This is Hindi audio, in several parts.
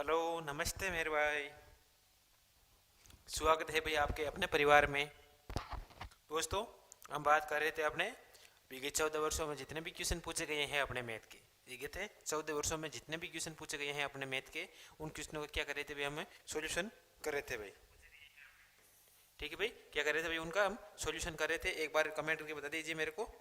हेलो, नमस्ते मेरे भाई। स्वागत है भाई आपके अपने परिवार में। दोस्तों, हम बात कर रहे थे अपने विगत 14 वर्षों में जितने भी क्वेश्चन पूछे गए हैं अपने मैथ के। विगत है 14 वर्षों में जितने भी क्वेश्चन पूछे गए हैं अपने मैथ के, उन क्वेश्चनों का क्या कर रहे थे भाई, हमें सॉल्यूशन कर रहे थे भाई। ठीक है भाई, क्या कर रहे थे भाई, उनका हम सॉल्यूशन कर रहे थे। एक बार कमेंट करके बता दीजिए मेरे को।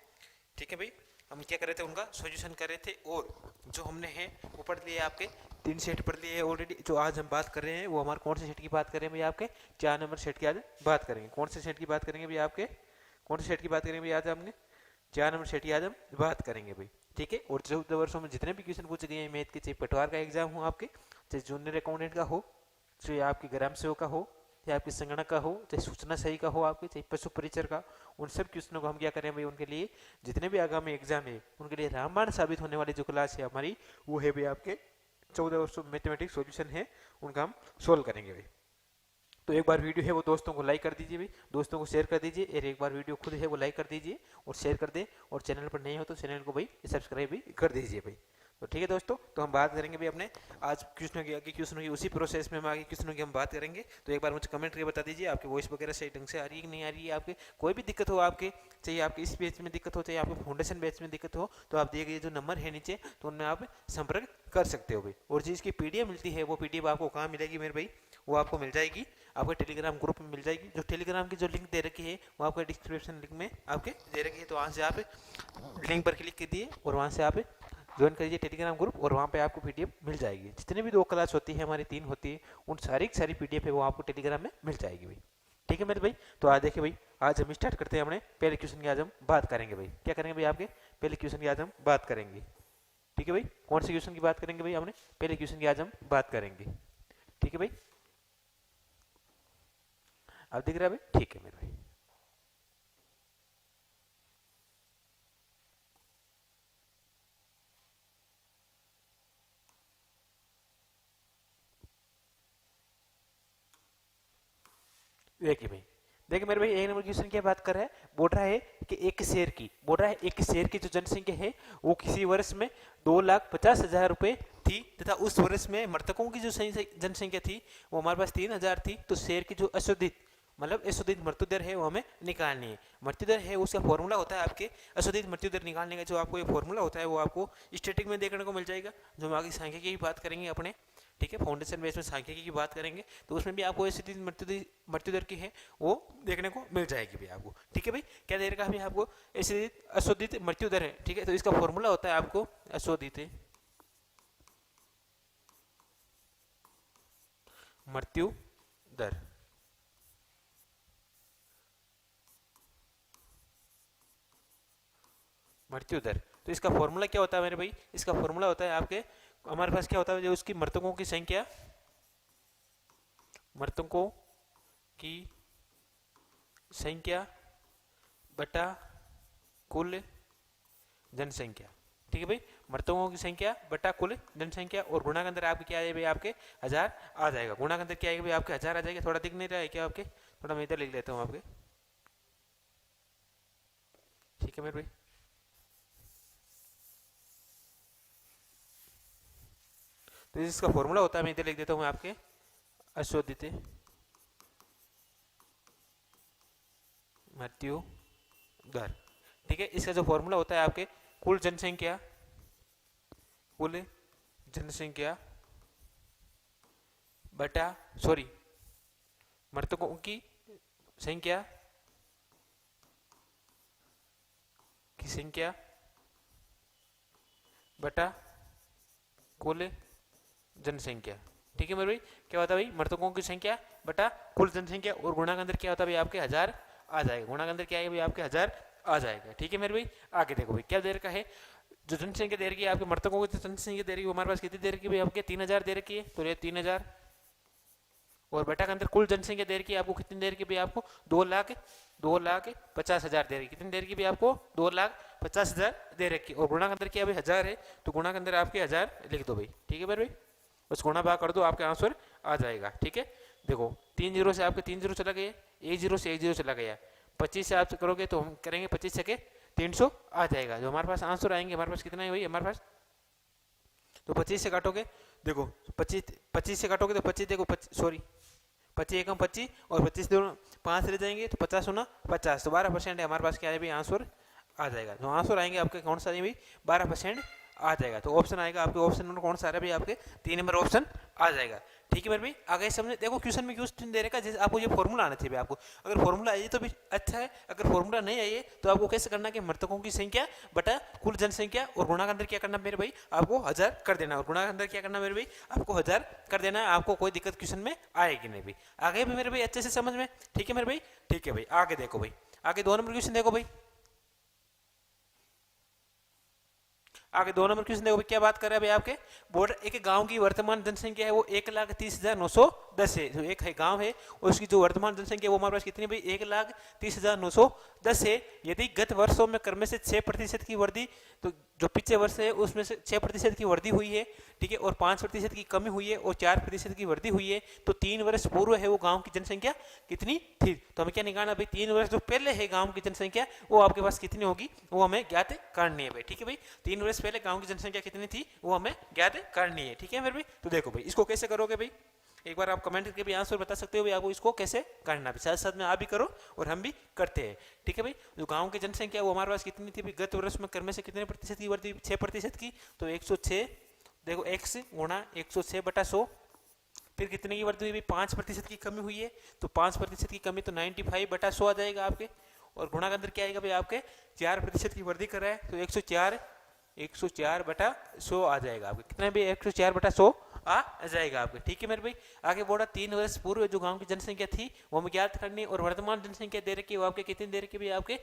ठीक है भाई, हम क्या कर रहे थे, उनका सॉल्यूशन कर रहे थे। और जो हमने है वो पढ़ लिए आपके 3 सेट पढ़ लिए ऑलरेडी। जो आज हम बात कर रहे हैं वो हमारे कौन से सेट की बात कर रहे हैं भाई, आपके 4 नंबर सेट की आज बात करेंगे। कौन से सेट की बात करेंगे भाई, आपके कौन से सेट की बात करेंगे भाई आज हमने 4 नंबर सेट की आज हम बात करेंगे भाई। ठीक है, और 14 वर्षों में जितने भी क्वेश्चन पूछे गए हैं मैथ के, चाहे पटवार का एग्जाम हो आपके, चाहे जूनियर अकाउंटेंट का हो, चाहे आपके ग्राम सेवक का हो, चाहे आपके संगणक का हो, चाहे सूचना सही का हो आपके, चाहे पशु परिचर का, उन सब क्वेश्चनों को हम क्या करें भाई, उनके लिए जितने भी आगामी एग्जाम है उनके लिए रामबाण साबित होने वाली जो क्लास है हमारी, वो है भाई आपके 14 वर्षों मैथमेटिक्स सॉल्यूशन है, उनका हम सोल्व करेंगे भाई। तो एक बार वीडियो है वो दोस्तों को लाइक कर दीजिए भाई, दोस्तों को शेयर कर दीजिए। और एक बार वीडियो खुद है वो लाइक कर दीजिए और शेयर कर दे। और चैनल पर नहीं हो तो चैनल को भाई सब्सक्राइब भी कर दीजिए भाई। तो ठीक है दोस्तों, तो हम बात करेंगे भाई अपने आज क्वेश्चनों की, आगे क्वेश्चनों की उसी प्रोसेस में हम आगे क्वेश्चनों की हम बात करेंगे। तो एक बार मुझे कमेंट करके बता दीजिए आपकी वॉइस वगैरह सही ढंग से आ रही है कि नहीं आ रही है। आपके कोई भी दिक्कत हो, आपके चाहिए आपके इस बैच में दिक्कत हो, चाहिए आपके फाउंडेशन बैच में दिक्कत हो, तो आप दिए गए जो नंबर है नीचे, तो उनमें आप संपर्क कर सकते हो भाई। और जिसकी पीडीएफ मिलती है वो पीडीएफ आपको कहाँ मिलेगी मेरे भाई, वो आपको मिल जाएगी आपके टेलीग्राम ग्रुप में मिल जाएगी। जो टेलीग्राम की जो लिंक दे रखी है वो आपके डिस्क्रिप्शन लिंक में आपके दे रखी है। तो वहाँ से आप लिंक पर क्लिक कीजिए और वहाँ से आप ज्वाइन करिए टेलीग्राम ग्रुप, और वहाँ पे आपको पीडीएफ मिल जाएगी। जितने भी 2 क्लास होती है हमारी, 3 होती है, उन सारी की सारी पीडीएफ है वो आपको टेलीग्राम में मिल जाएगी भाई। ठीक है मेरे भाई, तो आज देखिए भाई, आज हम स्टार्ट करते हैं अपने पहले क्वेश्चन की। आज हम बात करेंगे भाई, क्या करेंगे भाई, आपके पहले क्वेश्चन की आज हम बात करेंगे। ठीक है भाई, कौन से क्वेश्चन की बात करेंगे भाई, हमने पहले क्वेश्चन की आज हम बात करेंगे। ठीक है भाई, आप दिख रहा है भाई, ठीक है मेरे भाई। देखिए भाई, देखिए मेरे भाई, 1 नंबर क्वेश्चन की बात कर रहा है, बोल रहा है कि एक शेयर की जो जनसंख्या है वो किसी वर्ष में 2,50,000 रुपए थी, तथा उस वर्ष में मृतकों की जो जनसंख्या थी वो हमारे पास 3,000 थी। तो शेयर की जो अशोधित मतलब अशोधित मृत्यु दर है वो हमें निकालनी है। मृत्यु दर है उसका फॉर्मूला होता है आपके अशोधित मृत्यु दर निकालने का, जो आपको ये फॉर्मूला होता है वो आपको स्टैटिक में देखने को मिल जाएगा। जो हम आगे सांख्यिकी की बात करेंगे अपने, ठीक है, फाउंडेशन बेस में सांख्यिकी की बात करेंगे, तो उसमें भी आपको अशोधित मृत्यु दर की है वो देखने को मिल जाएगी भी आपको। ठीक है भाई, क्या दे रखा है भाई आपको, अशोधित मृत्यु दर है। ठीक है, तो इसका फॉर्मूला होता है आपको अशोधित मृत्यु दर। मृत्यु दर, तो इसका फॉर्मूला क्या होता है मेरे भाई, इसका फॉर्मूला होता है आपके, हमारे पास क्या होता है, जो उसकी मृतकों की संख्या, मृतकों की संख्या बटा कुल जनसंख्या। ठीक है भाई, मृतकों की संख्या बटा कुल जनसंख्या, और गुणा के अंदर आपके क्या है भाई, आपके 1000 आ जाएगा। गुणा के अंदर क्या आएगा भाई, आपके 1000 आ जाएगा। थोड़ा दिख नहीं रहा है क्या आपके, थोड़ा मैं इधर लिख लेता हूँ आपके। ठीक है मेरे भाई, तो इसका फॉर्मूला होता है, मैं इधर लिख देता हूँ आपके, अशोधित मृत्यु दर। ठीक है, इसका जो फॉर्मूला होता है आपके कुल जनसंख्या बटा मृतकों की संख्या बटा कुल जनसंख्या। ठीक है मेरे भाई, क्या होता है भाई, मृतकों की संख्या बटा कुल जनसंख्या, और गुणा के अंदर क्या होता है भाई, आपके 1000 आ जाएगा। गुणा के अंदर क्या आएगा भाई, आपके 1000 आ जाएगा। ठीक है मेरे भाई, आगे देखो भाई, क्या दे रखा है, जो जनसंख्या दे रखी है आपके, मृतकों की जनसंख्या दे रखी है हमारे पास कितनी दे रखी है भाई, आपके 3000 दे रखी है, तो ये 3000, और बटा के अंदर कुल जनसंख्या दे रखी है आपको कितनी दे रखी है भाई, आपको 2,50,000 दे रखी, कितनी दे रखी भाई, आपको 2,50,000 दे रखी, और गुणा के अंदर क्या भाई 1000 है, तो गुणा के अंदर आपके 1000 लिख दो भाई। ठीक है मेरे भाई, बस गुणा भाग कर दो, आपका आंसर आ जाएगा। ठीक है, देखो 3 जीरो से आपके 3 जीरो चला गया, 1 जीरो से 1 जीरो चला गया, 25 से आप करोगे तो हम करेंगे 25 से 300 आ जाएगा। जो हमारे पास आंसर आएंगे, हमारे पास कितना है भाई, हमारे पास तो 25 से काटोगे देखो 25 से काटोगे तो 25, देखो 25 एकम 25 और 25 दोनों 5 रह जाएंगे तो 50 होना 50, तो 12% है हमारे पास क्या है भाई आंसर आ जाएगा। जो आंसर आएंगे आपके कौन सा भाई 12% आ जाएगा। तो ऑप्शन आएगा आपके, ऑप्शन नंबर कौन सा आ रहा है भाई आपके 3 नंबर ऑप्शन आ जाएगा। ठीक है मेरे भाई, आगे समझे। देखो क्वेश्चन में क्वेश्चन दे रखा जैसे आपको ये फॉर्मूला आना चाहिए आपको, अगर फॉर्मूला आइए तो भी अच्छा है, अगर फॉर्मूला नहीं आइए तो आपको कैसे करना कि मृतकों की संख्या बटा कुल जनसंख्या और गुणा के अंदर क्या करना मेरे भाई आपको 1000 कर देना, और गुणा के अंदर क्या करना मेरे भाई आपको 1000 कर देना है। आपको कोई दिक्कत क्वेश्चन में आएगी नहीं भाई। आगे भी मेरे भाई अच्छे से समझ में, ठीक है मेरे भाई, ठीक है भाई। आगे देखो भाई, आगे 2 नंबर क्वेश्चन देखो भाई, आगे 2 नंबर क्वेश्चन देखो क्या बात कर रहा है भाई आपके बॉर्डर। एक गांव की वर्तमान जनसंख्या है वो 1,30,910 है। जो एक है गांव है उसकी जो वर्तमान जनसंख्या वो हमारे पास कितनी भाई 1,30,910 है। यदि गत वर्षों में क्रम से 6% की वृद्धि, तो जो पिछले वर्ष है उसमें से 6% की वृद्धि हुई है, ठीक है, और 5% की कमी हुई है और 4% की वृद्धि हुई है, तो 3 वर्ष पूर्व है वो गांव की जनसंख्या कितनी थी। तो हमें क्या निकालना भाई 3 वर्ष जो पहले है गांव की जनसंख्या वो आपके पास कितनी होगी वो हमें ज्ञात करनी है भाई। ठीक है भाई, 3 वर्ष पहले गांव की जनसंख्या कितनी थी वो हमें ज्ञात करनी है। ठीक है मेरे भाई, तो देखो भाई इसको कैसे करोगे भाई, एक बार आप कमेंट करके भी आंसर बता सकते हो भाई आपको इसको कैसे करना भी, साथ साथ में आप भी करो और हम भी करते हैं। ठीक है भाई, जो गांव की जनसंख्या वो हमारे पास कितनी थी भाई गत वर्ष में क्रम से कितने प्रतिशत की वृद्धि 6% की, तो 106, देखो x गुणा 106 बटा 100, फिर कितने की वृद्धि हुई भाई 5% की कमी हुई है, तो 5% की कमी तो 95 बटा 100 आ जाएगा आपके, और गुणा के अंदर क्या आएगा भाई आपके 4% की वृद्धि कर रहा है तो 104 बटा 100 आ जाएगा आपके, कितना भी 104 बटा 100 आ जाएगा आपके। ठीक है मेरे भाई, आगे बोला 3 वर्ष पूर्व जो गांव की जनसंख्या थी वो हमें ज्ञात करनी, और वर्तमान जनसंख्या दे रखी है वो आपके कितनी दे रखी है भाई आपके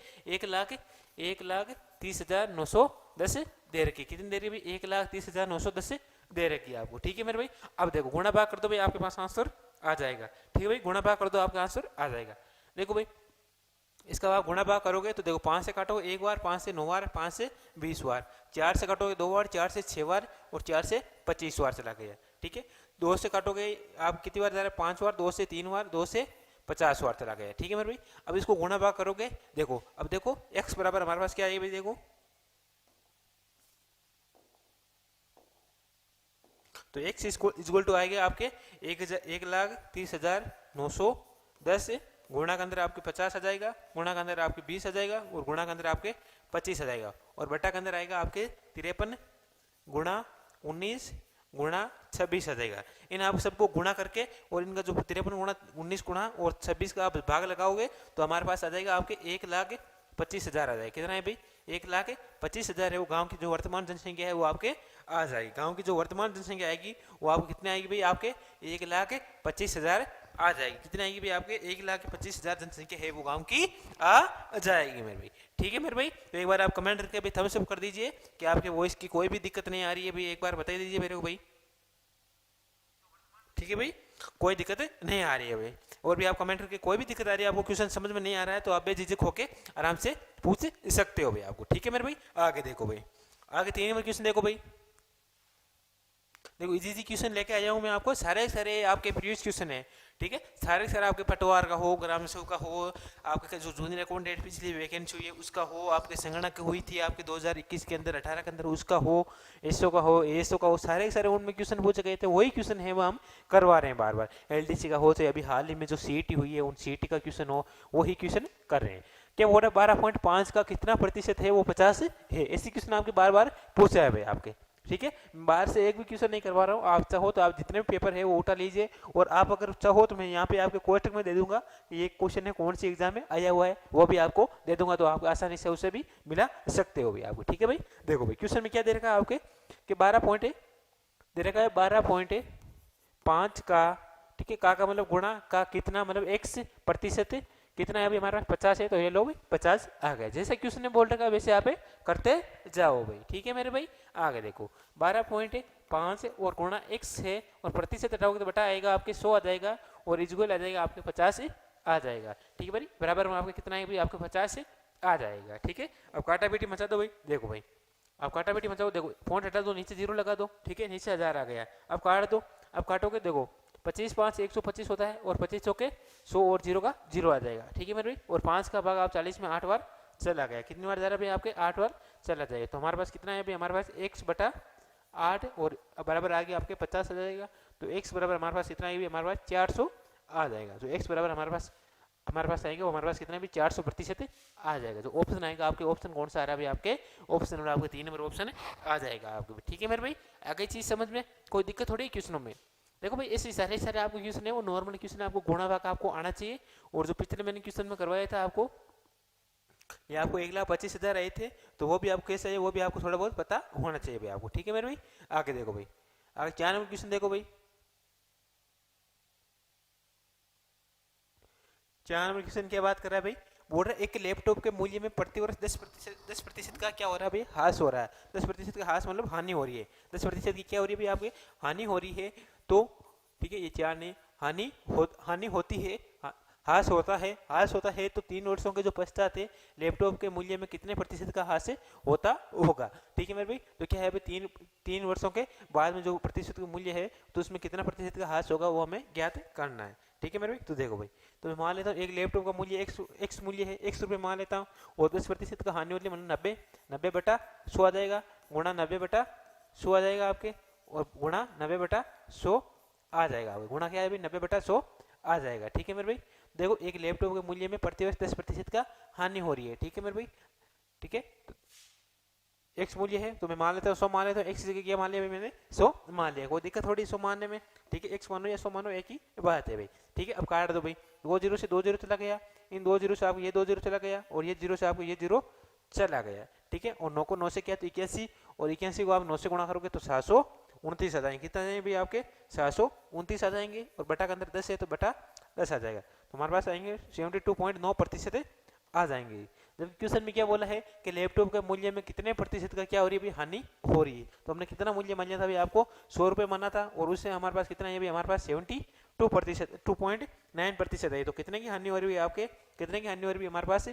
1,30,910 दे रखी है। कितनी दे रही है भाई 1,30,910 दे रखी है आपको। ठीक है मेरे भाई, अब देखो गुणा भाग कर दो भाई आपके पास आंसर आ जाएगा। ठीक है भाई, गुणा भाग कर दो आपका आंसर आ जाएगा। देखो भाई इसका आप गुणा भाग करोगे तो देखो 5 से काटोगे 1 बार, 5 से 9 बार, 5 से 20 बार, 4 से काटोगे 2 बार, 4 से 6 बार और 4 से 25 बार चला गया। ठीक है, 2 से काटोगे आप कितनी बार जा रहे हैं 5 बार, 2 से 3 बार, 2 से 50 बार चला गया। ठीक है मेरे भाई, अब इसको गुणा भाग करोगे, देखो अब देखो x बराबर हमारे पास क्या है भाई, देखो तो x इक्वल टू आएगा आपके 1,30,910, गुणा के अंदर आपके 50 आ जाएगा, गुणा के अंदर आपके 20 आ जाएगा और गुणा के अंदर आपके 25 आ जाएगा, और बटा के अंदर आएगा आपके 53 गुणा 19 गुणा 26 आ जाएगा। इन आप सबको गुणा करके और इनका जो 53 गुणा 19 गुणा और 26 का आप भाग लगाओगे तो हमारे पास आ जाएगा आपके 1,25,000 आ जाएगा। कितना है भाई 1,25,000 है वो गांव की जो वर्तमान जनसंख्या है वो आपके आ जाएगी। गांव की जो वर्तमान जनसंख्या आएगी वो आपको कितनी आएगी भाई आपके 1,25,000 आ जाएगी। कितनी आएगी भाई आपके 1,25,000 जनसंख्या है वो गांव की आ जाएगी मेरे भाई। ठीक है मेरे भाई, तो एक बार आप कमेंट करके भाई थम्स अप कर दीजिए कि आपके वॉइस की कोई भी दिक्कत नहीं आ रही है भाई, एक बार बता दीजिए मेरे को भाई। ठीक है भाई, कोई दिक्कत नहीं आ रही है भाई, और भी आप कमेंट करके कोई भी दिक्कत आ रही है आपको क्वेश्चन समझ में नहीं आ रहा है तो आप बेझिझक होके आराम से पूछ सकते हो भाई आपको। ठीक है मेरे भाई, आगे देखो भाई, आगे 3 नंबर क्वेश्चन देखो भाई। देखो इजी क्वेश्चन लेके आया हूँ मैं आपको, सारे आपके प्रीवियस क्वेश्चन है। ठीक है, सारे आपके पटवार का हो, ग्राम सेवक का हो, आपके जो जूनियर अकाउंटेंट पिछली वैकेंसी हुई है उसका हो, आपके संगणक हुई थी आपके 2021 के अंदर 18 के अंदर उसका हो, एसओ का हो, एएसओ का हो, सारे उनमें क्वेश्चन पूछे गए थे, वही क्वेश्चन है वो हम करवा रहे हैं बार बार। एलडीसी का हो तो अभी हाल ही में जो सीईटी हुई है उन सीईटी का क्वेश्चन हो वही क्वेश्चन कर रहे हैं। क्या बोल रहा है 12.5 का कितना प्रतिशत है वो 50 है, ऐसी क्वेश्चन आपके बार बार पूछा है भाई आपके। ठीक है, बाहर से एक भी क्वेश्चन नहीं करवा रहा हूँ, आप चाहो तो आप जितने भी पेपर है वो उठा लीजिए, और आप अगर चाहो तो मैं यहाँ पे आपके कोष्टक में दे दूंगा कि ये क्वेश्चन है कौन सी एग्जाम में आया हुआ है वो भी आपको दे दूंगा, तो आप आसानी से उसे भी मिला सकते हो भाई आपको। ठीक है भाई, देखो भाई क्वेश्चन में क्या दे रखा है आपके कि 12 पॉइंट दे रखा है 12.5 का, ठीक है, का मतलब गुणा का कितना मतलब x प्रतिशत कितना है अभी हमारे पास 50 है, तो ये लो भाई 50 आ गए। जैसे क्वेश्चन ने बोल रखा वैसे आप करते जाओ भाई। ठीक है मेरे भाई, आगे देखो 12.5 और गुणा x है और प्रतिशत हटाओगे तो बटा आएगा आपके 100 आ जाएगा और इक्वल आ जाएगा आपके 50 आ जाएगा। ठीक है भाई, बराबर में आपके कितना है भाई आपके 50 आ जाएगा। ठीक है, अब काटा बेटी मचा दो भाई, देखो भाई अब काटा बेटी मचाओ, देखो पॉइंट हटा दो, नीचे 0 लगा दो। ठीक है, नीचे 1000 आ गया, अब काट दो, अब काटोगे देखो 25 5 125 होता है और 25 चौके 100 और 0 का 0 आ जाएगा। ठीक है मेरे भाई, और 5 का भाग आप 40 में 8 बार चला गया, कितनी बार जा रहा है भाई आपके 8 बार चला जाएगा, तो हमारे पास कितना है भाई हमारे पास x बटा 8 और बराबर आ गया आपके 50 आ जाएगा। तो x बराबर हमारे पास कितना आएगी, हमारे पास 400 आ जाएगा। जो x बराबर हमारे पास आएगा वो हमारे पास कितना भी 400% आ जाएगा। जो ऑप्शन आएगा आपके, ऑप्शन कौन सा आ रहा है भाई आपके, ऑप्शन नंबर आपके 3 नंबर ऑप्शन आ जाएगा आपके। ठीक है मेरे भाई, आगे चीज समझ में कोई दिक्कत थोड़ी क्वेश्चनों में। देखो भाई ऐसे सारे आपको क्वेश्चन है वो नॉर्मल क्वेश्चन आपको गुणा भाग आपको आना चाहिए। और जो पिछले मैंने क्वेश्चन में करवाया था आपको, ये आपको 1,25,000 आए थे, तो वो भी आपको कैसे है वो भी आपको थोड़ा बहुत पता होना चाहिए भाई आपको। ठीक है मेरे भाई, आगे देखो भाई, आगे 4 नंबर क्वेश्चन देखो भाई। 4 नंबर क्वेश्चन क्या बात कर रहा है भाई, बोल रहा है एक लैपटॉप के मूल्य में प्रति वर्ष 10% का क्या हो रहा है भाई, ह्रास हो रहा है। 10% का ह्रास मतलब हानि हो रही है। 10% की क्या हो रही है भाई आपकी, हानि हो रही है। तो ठीक है, ये 4 ने हानि होती है, ह्रास होता है। तो 3 वर्षों के जो पश्चात है लैपटॉप के मूल्य में कितने प्रतिशत का ह्रास होता होगा। ठीक है मेरे भाई, तो क्या है भाई, तीन वर्षों के बाद में जो प्रतिशत का मूल्य है तो उसमें कितना प्रतिशत का ह्रास होगा वो हमें ज्ञात करना है। ठीक है मेरे भाई, तो देखो भाई, तो मैं मान लेता हूँ एक लैपटॉप का मूल्य एक्स मूल्य है, ₹100 मान लेता हूँ, और 10% का हानि होती है मतलब 90/100 आ जाएगा, गुणा 90/100 आ जाएगा आपके, और गुणा 90/100 आ जाएगा आपके, गुणा क्या है भाई 90/100 आ जाएगा। ठीक है मेरे भाई, देखो एक लैपटॉप के मूल्य में प्रति वर्ष 10% का हानि हो रही है। ठीक है मेरे भाई, ठीक है, एक्स मूल्य है तो मैं मान लेता हूँ 100 मान लेता हूँ, एक्स की जगह क्या मान लिया भाई मैंने 100 मान लिया, कोई दिक्कत थोड़ी 100 मानने में। ठीक है, एक्स मानो या 100 मानो एक ही बात है भाई। ठीक है, अब काट दो भाई, 2 जीरो से 2 जीरो चला गया, इन 2 जीरो से आपको ये 2 जीरो चला गया, और ये जीरो से आपको ये जीरो चला गया। ठीक है, और 9 को 9 से क्या तो 81, और 81 को आप 9 से गुणा करोगे तो 729 आ जाएंगे। कितना जाएंगे भाई आपके 729 आ जाएंगे, और बटा के अंदर 10 है तो बटा 10 आ जाएगा, तो हमारे पास आएंगे 72.9% आ जाएंगे। जब क्वेश्चन में क्या बोला है कि लैपटॉप के मूल्य में कितने प्रतिशत का क्या हो रही है भाई, हानि हो रही है। तो हमने कितना मूल्य मान लिया था भाई, आपको 100 रुपये माना था, और उससे हमारे पास कितना है भाई, हमारे पास 72%, 2.9% है। तो कितने की हानि हो रही है आपके, कितने की हानि हो रही है हमारे पास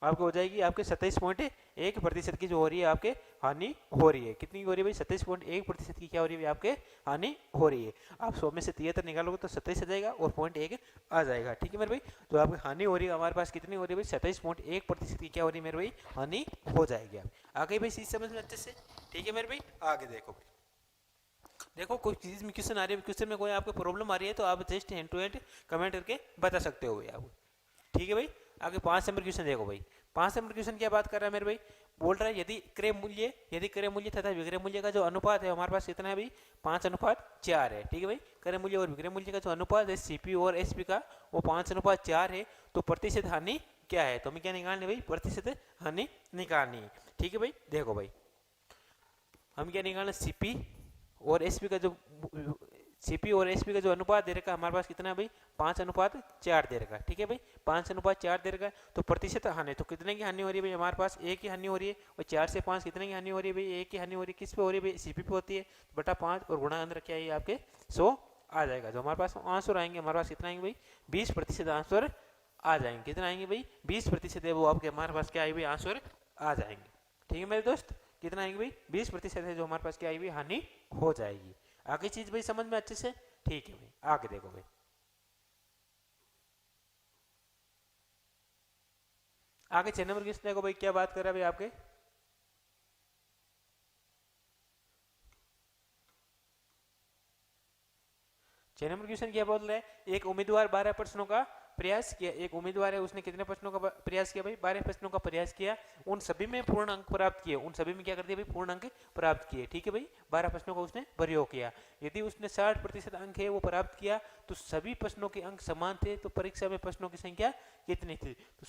आपको हो जाएगी आपके 27.1% की जो हो रही है आपके हानि हो रही है। कितनी हो रही है भाई, 27.1% की क्या हो रही है आपके हानि हो रही है। आप 100 में से 73 निकालोगे तो 27 आ जाएगा और 0.1 आ जाएगा। ठीक है मेरे भाई, तो आपकी हानि हो रही है हमारे पास कितनी हो रही है भाई, 27.1% की क्या हो रही है मेरे भाई, हानि हो जाएगी। आप आगे भाई चीज समझ में अच्छे से। ठीक है मेरे भाई, आगे देखो भाई, देखो कोई चीज में क्वेश्चन आ रही है, क्वेश्चन में कोई आपको प्रॉब्लम आ रही है तो आप just hand to hand comment करके बता सकते हो भाई आप। ठीक है भाई, आगे 5 नंबर क्वेश्चन देखो भाई। 5 नंबर क्वेश्चन क्या बात कर रहा है मेरे भाई, बोल रहा है यदि क्रय मूल्य तथा विक्रय मूल्य का जो अनुपात है हमारे पास कितना है भाई, 5:4 है। ठीक है भाई, क्रय मूल्य और विक्रय मूल्य का जो अनुपात है सीपी और एसपी का वो 5:4 है। तो प्रतिशत हानि क्या है, तो हमें क्या निकालनी है भाई, प्रतिशत हानि निकालनी है। ठीक है भाई, देखो भाई हम क्या निकालना, सीपी और एसपी का जो अनुपात दे रखा है हमारे पास कितना है भाई, 5:4 दे रखा है। ठीक है भाई, 5:4 दे रखा है। तो प्रतिशत हानि, तो कितने की हानि हो रही है भाई, हमारे पास एक की हानि हो रही है, और 4 से 5 कितने की हानि हो रही है भाई, एक की हानि हो रही है। किस पे हो रही है भाई, सीपी पे होती है, बटा 5 और गुणा अंदर क्या है आपके 100 आ जाएगा। जो हमारे पास आंसर आएंगे हमारे पास कितना आएंगे भाई, 20% आंसर आ जाएंगे। कितना आएंगे भाई, 20% है वो आपके हमारे पास क्या आएगी भाई, आंसर आ जाएंगे। ठीक है मेरे दोस्त, कितना आएंगे भाई, 20% है जो हमारे पास क्या आएगी, हानि हो जाएगी। आगे चीज भाई समझ में अच्छे से। ठीक है भाई, आगे देखो भाई, आगे 6 नंबर क्वेश्चन देखो भाई, क्या बात कर रहा है भाई आपके, 6 नंबर क्वेश्चन क्या बोल रहा है, एक उम्मीदवार 12 प्रश्नों का प्रयास किया। एक उम्मीदवार है उसने कितने प्रश्नों का प्रयास किया भाई, 12 प्रश्नों का प्रयास किया, उन सभी में पूर्ण अंक प्राप्त किए। उन सभी में क्या कर दिया भाई, पूर्ण अंक प्राप्त किए। ठीक है भाई, 12 प्रश्नों का उसने प्रयोग किया। यदि उसने 60% अंक है वो प्राप्त किया तो सभी प्रश्नों के अंक समान थे, तो परीक्षा में प्रश्नों की संख्या कितनी थी। तो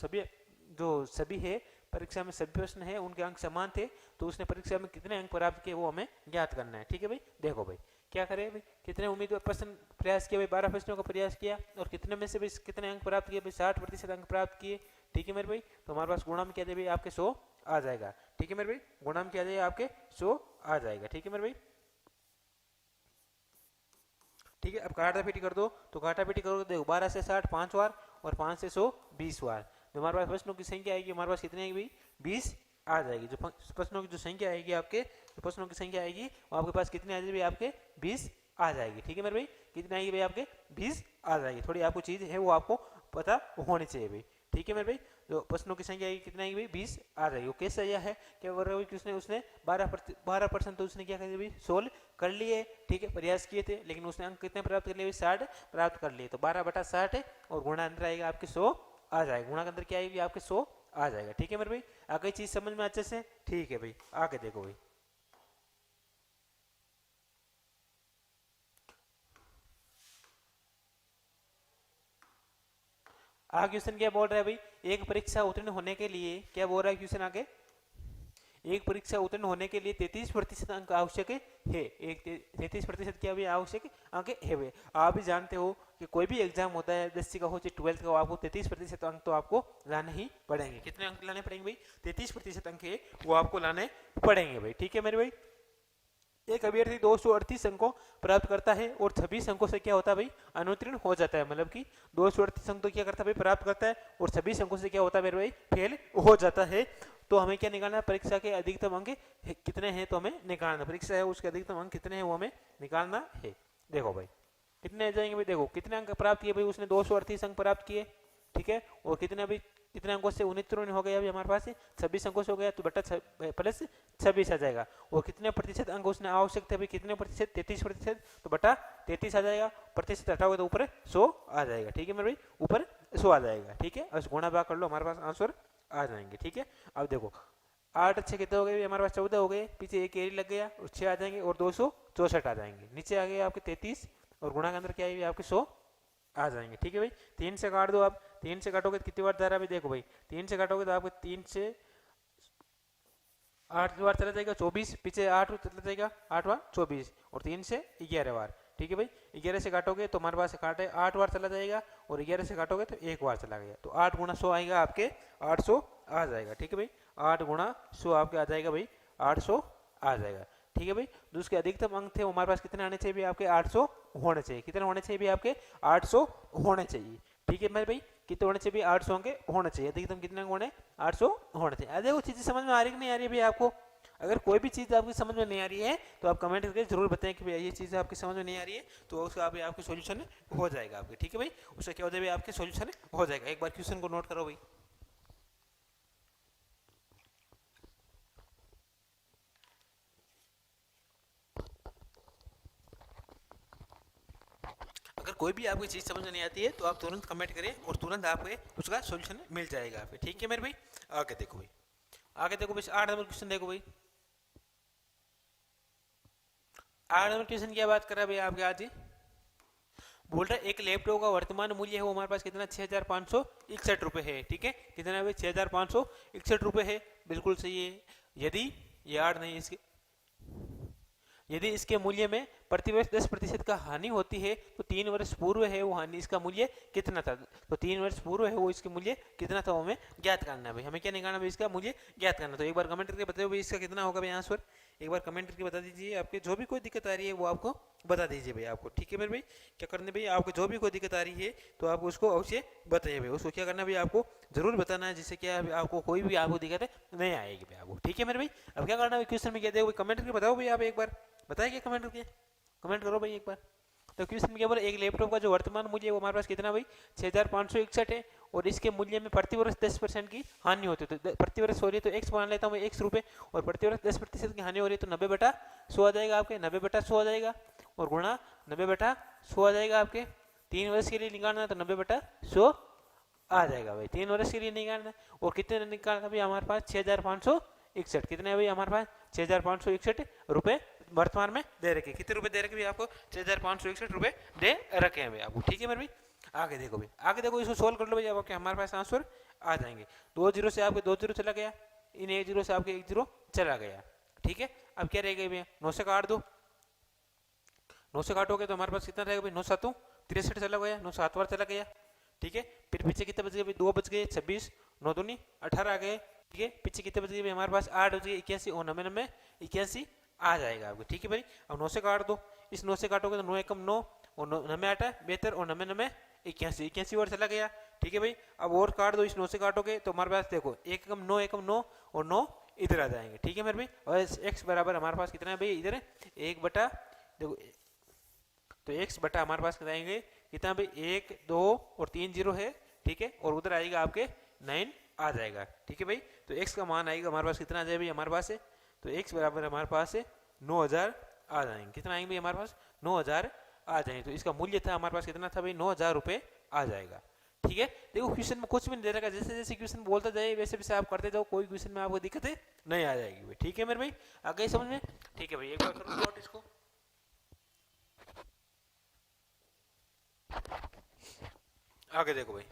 सभी है परीक्षा में सभी प्रश्न है उनके अंक समान थे, तो उसने परीक्षा में कितने अंक प्राप्त किए वो हमें ज्ञात करना है। ठीक है भाई, देखो भाई क्या करें भाई, कितने उम्मीदवार प्रश्न प्रयास किया भाई, 12 प्रश्नों का प्रयास किया, और कितने में से भाई कितने अंक प्राप्त किए भाई, 60% अंक प्राप्त किए। ठीक है मेरे भाई, तो हमारे पास गुणा में क्या दे भाई आपके 100 आ जाएगा। ठीक है मेरे भाई, गुणा में क्या जाएगा आपके 100 आ जाएगा। ठीक है मेरे भाई, ठीक है, अब काटा पीटी कर दो, तो काटा पीटी करोगे देखो 12 से 60 5 बार, और 5 से 100 20 बार। जो हमारे पास प्रश्नों की संख्या आएगी हमारे पास कितनी आएगी भाई, 20 आ जाएगी। जो प्रश्नों की जो संख्या आएगी आपके, जो प्रश्नों की संख्या आएगी वो आपके पास कितनी आ जाएगी आपके 20 आ जाएगी। ठीक है मेरे भाई, कितनी आएगी भाई आपके 20 आ जाएगी। थोड़ी आपको चीज है वो आपको पता होनी चाहिए भाई। ठीक है मेरे भाई। जो प्रश्नों की संख्या आएगी कितना आएगी भाई 20 आ जाएगी। वो कैसे आया है क्या बोल रहा है कि उसने 12% तो उसने क्या कर दिया भाई सोल्व कर लिए, ठीक है, प्रयास किए थे, लेकिन उसने अंक कितने प्राप्त कर लिए 60 प्राप्त कर लिए। तो 12/60 है और गुणा अंदर आएगा आपके 100 आ जाएगा। गुणा के अंदर क्या आएगी आपके 100 आ जाएगा। ठीक है मेरे भाई, आगे चीज समझ में अच्छे से, ठीक है भाई आगे देखो भाई। आगे क्वेश्चन क्या बोल रहा है भाई, एक परीक्षा उत्तीर्ण होने के लिए क्या बोल रहा है क्वेश्चन आगे, एक परीक्षा उत्तीर्ण होने के लिए 33% अंक आवश्यक है। एक 33% क्या भी आवश्यक अंक है भाई। आप भी जानते हो कि कोई भी एग्जाम होता है 10वीं का हो चाहे 12th का हो, आपको 33% अंक तो आपको लाने ही पड़ेंगे। कितने अंक लाने पड़ेंगे भाई 33% अंक है वो आपको लाने पड़ेंगे भाई। ठीक है मेरे भाई, एक अभ्यर्थी 238 अंकों प्राप्त करता है और 26 अंकों से क्या होता है भाई अनुत्तीर्ण हो जाता है। मतलब कि 238 अंक तो क्या करता है भाई प्राप्त करता है और 26 अंकों से क्या होता है मेरे भाई फेल हो जाता है। तो हमें क्या निकालना है, परीक्षा के अधिकतम अंक कितने हैं तो हमें निकालना, परीक्षा है उसके अधिकतम अंक कितने हैं वो हमें निकालना है। देखो भाई कितने आ जाएंगे भाई, देखो कितने अंक प्राप्त किए भाई उसने 238 अंक प्राप्त किए, ठीक है, और कितने अभी कितने अंकों से उत्तीर्ण हो गया अभी हमारे पास 26 अंकों से हो गया, तो बटा प्लस 26 आ जाएगा। और कितने प्रतिशत अंक उसने आवश्यक थे अभी कितने प्रतिशत 33%, तो बटा 33 आ जाएगा, प्रतिशत हटाओगे तो ऊपर 100 आ जाएगा। ठीक है मेरे भाई ऊपर 100 आ जाएगा। ठीक है, अब गुणा भाग कर लो हमारे पास आंसर आ जाएंगे। ठीक है, अब देखो 8 अच्छे कितने हो गए हमारे पास 14 हो गए, पीछे एक एरी लग गया और 6 आ जाएंगे और 264 आ जाएंगे, नीचे आ गए आपके 33 और गुणा के अंदर क्या आएगी आपके 100 आ जाएंगे। ठीक है भाई, 3 से काट दो आप, 3 से काटोगे तो कितनी बार जा रहा है भाई, देखो भाई 3 से काटोगे तो आपके 3 से 8 बार चला जाएगा 24, पीछे 8 चला जाएगा 8 बार 24 और 3 से 11 बार। ठीक है भाई, 11 से काटोगे तो हमारे पास काटे 8 बार चला जाएगा और 11 से काटोगे तो 1 बार चला गया, तो 8 गुणा 100 आएगा आपके 800 आ जाएगा। ठीक है भाई, 8 गुणा 100 आपके आ जाएगा भाई 800 आ जाएगा। ठीक है भाई, जो उसके अधिकतम अंक थे हमारे पास कितने आने चाहिए भाई आपके 800 होने चाहिए। कितने होने चाहिए भाई आपके 800 होने चाहिए। ठीक है मेरे भाई, कितने होने चाहिए भाई 800 के होने चाहिए, अधिकतम कितने होने 800 होने चाहिए। देखो चीजें समझ में आ रही कि नहीं आ रही है भाई आपको, अगर कोई भी चीज़ आपकी समझ में नहीं आ रही है तो आप कमेंट करके जरूर बताएं कि भैया ये चीज़ आपकी समझ में नहीं आ रही है, तो उसका अभी आपके सॉल्यूशन हो जाएगा आपके। ठीक है भाई, उससे क्या हो जाएगा आपके सॉल्यूशन हो जाएगा। एक बार क्वेश्चन को नोट करो भाई, अगर कोई भी आपकी चीज़ समझ में नहीं आती है तो आप तुरंत कमेंट करें और तुरंत आपको उसका सॉल्यूशन मिल जाएगा आपके। ठीक है मेरे भाई, आगे देखो भाई, आगे देखो भाई 8 नंबर क्वेश्चन देखो भाई। 8 नंबर क्वेश्चन क्या बात कर रहा है भाई आपके आज बोल रहा है एक लैपटॉप का वर्तमान मूल्य है वो हमारे पास कितना 6,561 रुपये है। ठीक है, कितना है भाई 6,561 रुपये है, बिल्कुल सही है। यदि यार नहीं इसके यदि इसके मूल्य में प्रतिवर्ष 10% का हानि होती है तो 3 वर्ष पूर्व है वो हानि इसका मूल्य कितना था, तो 3 वर्ष पूर्व है वो इसके मूल्य कितना था वो हमें ज्ञात करना है भाई। हमें क्या निकालना भाई इसका मूल्य ज्ञात करना। तो एक बार कमेंट करके बताओ भाई इसका कितना होगा भाई आंसर, एक बार कमेंट करके बता दीजिए। आपके जो भी कोई दिक्कत आ रही है वो आपको बता दीजिए भाई आपको। ठीक है मेरे भाई, क्या करना भाई आपको जो भी कोई दिक्कत आ रही है तो आप उसको अवश्य बताइए भाई, उसको क्या करना भाई आपको जरूर बताना है, जिससे क्या आपको कोई भी आपको दिक्कत नहीं आएगी भाई आपको। ठीक है मेरे भाई, अब क्या करना है क्वेश्चन में क्या देखो कमेंट करके बताओ भाई आप एक बार बताइए, कमेंट करके कमेंट करो भाई एक बार। तो क्वेश्चन में क्या बोला एक लैपटॉप का जो वर्तमान मूल्य है वो हमारे पास कितना भाई 6,561 है और इसके मूल्य में प्रतिवर्ष 10% की हानि होती है। तो प्रतिवर्ष हो रही है तो एक्स मान लेता हूँ मैं x रुपये और प्रतिवर्ष 10% की हानि हो रही है तो 90/100 आ जाएगा आपके, 90/100 आ जाएगा और गुणा 90/100 आ जाएगा आपके। 3 वर्ष के लिए निकालना है तो 90/100 आ जाएगा भाई, 3 वर्ष के लिए निकालना है। और कितने निकालना भाई हमारे पास 6,561, कितने भाई हमारे पास 6,561 रुपये वर्तमान में दे रखे। कितने रुपए दे रखे भाई आपको 6,561 रुपए दे रखे हैं भाई आपको। ठीक है मेरे भाई, आगे देखो भाई, आगे देखो इसको सोल्व कर लो भाई आपके हमारे पास आंसर आ जाएंगे। 2 जीरो से आपके 2 जीरो चला गया, इन 1 जीरो से आपके 1 जीरो चला गया। ठीक है, अब क्या रहेगा भैया 9 से काट दो, 9 से काटोगे तो हमारे पास कितना रहेगा भाई 9 7 63 चला गया, 9 7 बार चला गया। ठीक है, फिर पीछे कितने बच गए भाई 2 बच गए 26, 9 दूनी 18 आ गए। ठीक है, पीछे कितने बच गए भाई हमारे पास 8 बच गए 81 और 90 81 आ जाएगा आपको। ठीक है भाई, अब 9 से काट दो, इस 9 से काटोगे तो 9 एकम 9 और 9 8 72 और 90 81 और चला गया। ठीक है भाई, अब और काट दो, इस 9 से काटोगे तो हमारे पास देखो 1 एकम 9 और 9 इधर आ जाएंगे। ठीक है मेरे भाई, और x बराबर हमारे पास कितना है भाई इधर 1 बटा देखो, तो x बटा हमारे पास कितना आएंगे कितना भाई 1 2 और 3 जीरो है। ठीक है, और उधर आएगा आपके 9 आ जाएगा। ठीक है भाई, तो x का मान आएगा हमारे पास कितना आ जाएगा भाई हमारे पास है, तो x बराबर हमारे पास है 9000 आ जाएंगे। कितना आएंगे भाई हमारे पास 9000 आ जाएंगे। तो इसका मूल्य था हमारे पास कितना था भाई 9000 रुपये आ जाएगा। ठीक है, देखो क्वेश्चन में कुछ भी नहीं दे रखा, जैसे जैसे क्वेश्चन बोलता जाए वैसे वैसे आप करते जाओ, कोई क्वेश्चन में आपको दिक्कत नहीं आ जाएगी भाई। ठीक है मेरे भाई, आ गई समझ में? ठीक है भाई, एक बार करो नोट इसको। आगे देखो भाई,